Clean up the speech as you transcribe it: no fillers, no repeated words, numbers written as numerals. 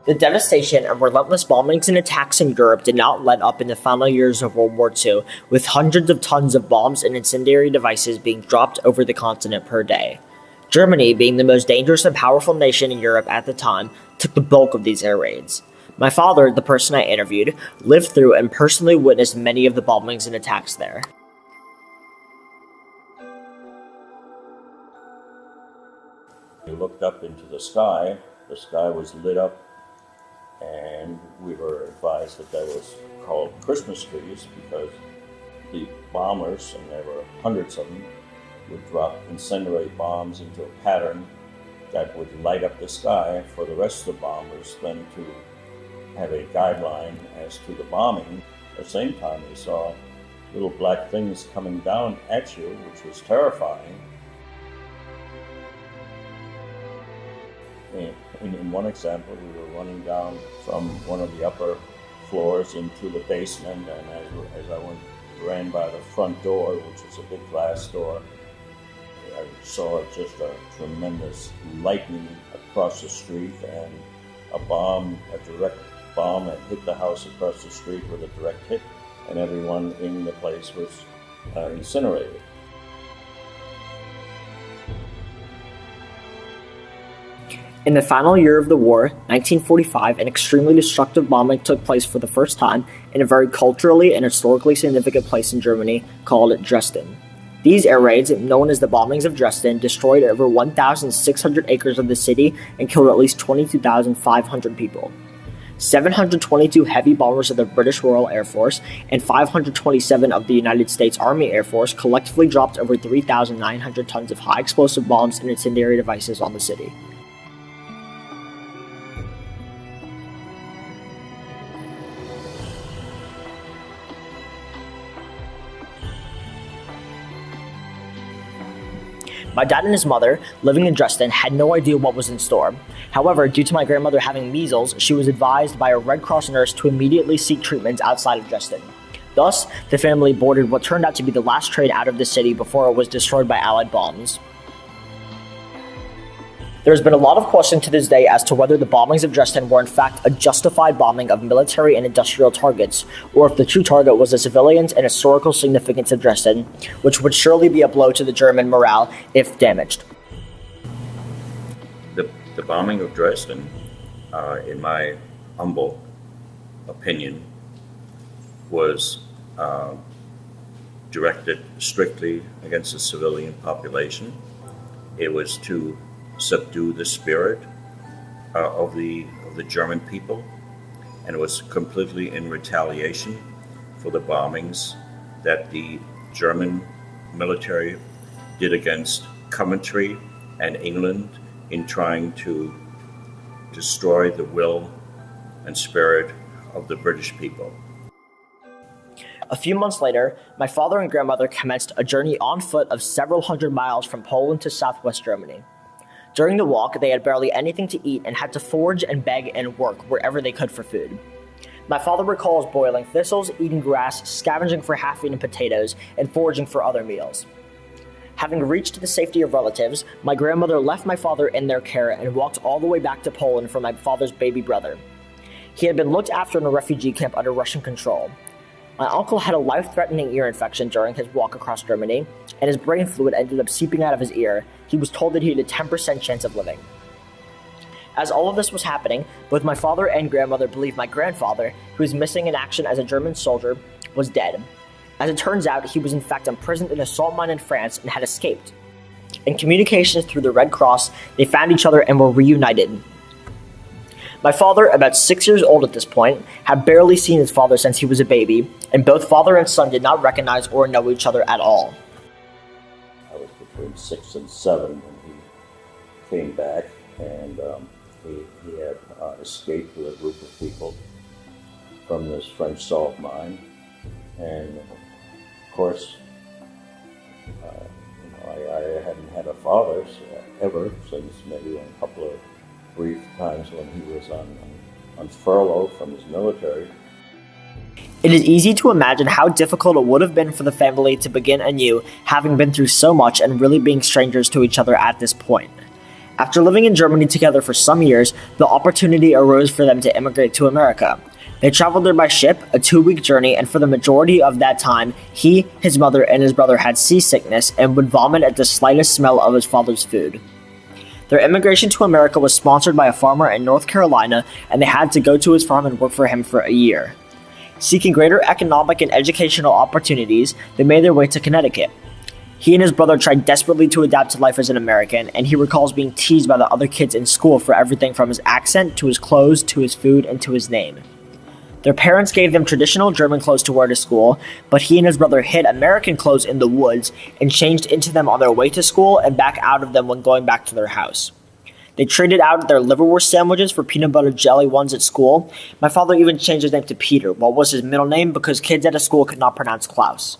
The devastation and relentless bombings and attacks in Europe did not let up in the final years of World War II, with hundreds of tons of bombs and incendiary devices being dropped over the continent per day. Germany, being the most dangerous and powerful nation in Europe at the time, took the bulk of these air raids. My father, the person I interviewed, lived through and personally witnessed many of the bombings and attacks there. We looked up into the sky was lit up, and we were advised that was called Christmas trees because the bombers, and there were hundreds of them, would incinerate bombs into a pattern that would light up the sky for the rest of the bombers then to have a guideline as to the bombing. At the same time, we saw little black things coming down at you, which was terrifying. In one example, we were running down from one of the upper floors into the basement, and as I ran by the front door, which was a big glass door, I saw just a tremendous lightning across the street, and a direct bomb had hit the house across the street with a direct hit, and everyone in the place was incinerated. In the final year of the war, 1945, an extremely destructive bombing took place for the first time in a very culturally and historically significant place in Germany called Dresden. These air raids, known as the bombings of Dresden, destroyed over 1,600 acres of the city and killed at least 22,500 people. 722 heavy bombers of the British Royal Air Force and 527 of the United States Army Air Force collectively dropped over 3,900 tons of high explosive bombs and incendiary devices on the city. My dad and his mother, living in Dresden, had no idea what was in store. However, due to my grandmother having measles, she was advised by a Red Cross nurse to immediately seek treatment outside of Dresden. Thus, the family boarded what turned out to be the last train out of the city before it was destroyed by Allied bombs. There has been a lot of question to this day as to whether the bombings of Dresden were in fact a justified bombing of military and industrial targets, or if the true target was the civilians and historical significance of Dresden, which would surely be a blow to the German morale if damaged. The bombing of Dresden, in my humble opinion, was directed strictly against the civilian population. It was to subdue the spirit of the German people, and it was completely in retaliation for the bombings that the German military did against Coventry and England in trying to destroy the will and spirit of the British people. A few months later, my father and grandmother commenced a journey on foot of several hundred miles from Poland to southwest Germany. During the walk, they had barely anything to eat and had to forage and beg and work wherever they could for food. My father recalls boiling thistles, eating grass, scavenging for half-eaten potatoes, and foraging for other meals. Having reached the safety of relatives, my grandmother left my father in their care and walked all the way back to Poland for my father's baby brother. He had been looked after in a refugee camp under Russian control. My uncle had a life-threatening ear infection during his walk across Germany, and his brain fluid ended up seeping out of his ear. He was told that he had a 10% chance of living. As all of this was happening, both my father and grandmother believed my grandfather, who was missing in action as a German soldier, was dead. As it turns out, he was in fact imprisoned in a salt mine in France and had escaped. In communications through the Red Cross, they found each other and were reunited. My father, about 6 years old at this point, had barely seen his father since he was a baby, and both father and son did not recognize or know each other at all. I was between 6 and 7 when he came back, and he had escaped with a group of people from this French salt mine. And of course, I hadn't had a father ever since maybe a couple of brief times when he was on furlough from his military. It is easy to imagine how difficult it would have been for the family to begin anew, having been through so much and really being strangers to each other at this point. After living in Germany together for some years, the opportunity arose for them to immigrate to America. They traveled there by ship, a 2-week journey, and for the majority of that time, he, his mother, and his brother had seasickness and would vomit at the slightest smell of his father's food. Their immigration to America was sponsored by a farmer in North Carolina, and they had to go to his farm and work for him for a year. Seeking greater economic and educational opportunities, they made their way to Connecticut. He and his brother tried desperately to adapt to life as an American, and he recalls being teased by the other kids in school for everything from his accent to his clothes to his food and to his name. Their parents gave them traditional German clothes to wear to school, but he and his brother hid American clothes in the woods and changed into them on their way to school and back out of them when going back to their house. They traded out their liverwurst sandwiches for peanut butter jelly ones at school. My father even changed his name to Peter, what was his middle name because kids at a school could not pronounce Klaus.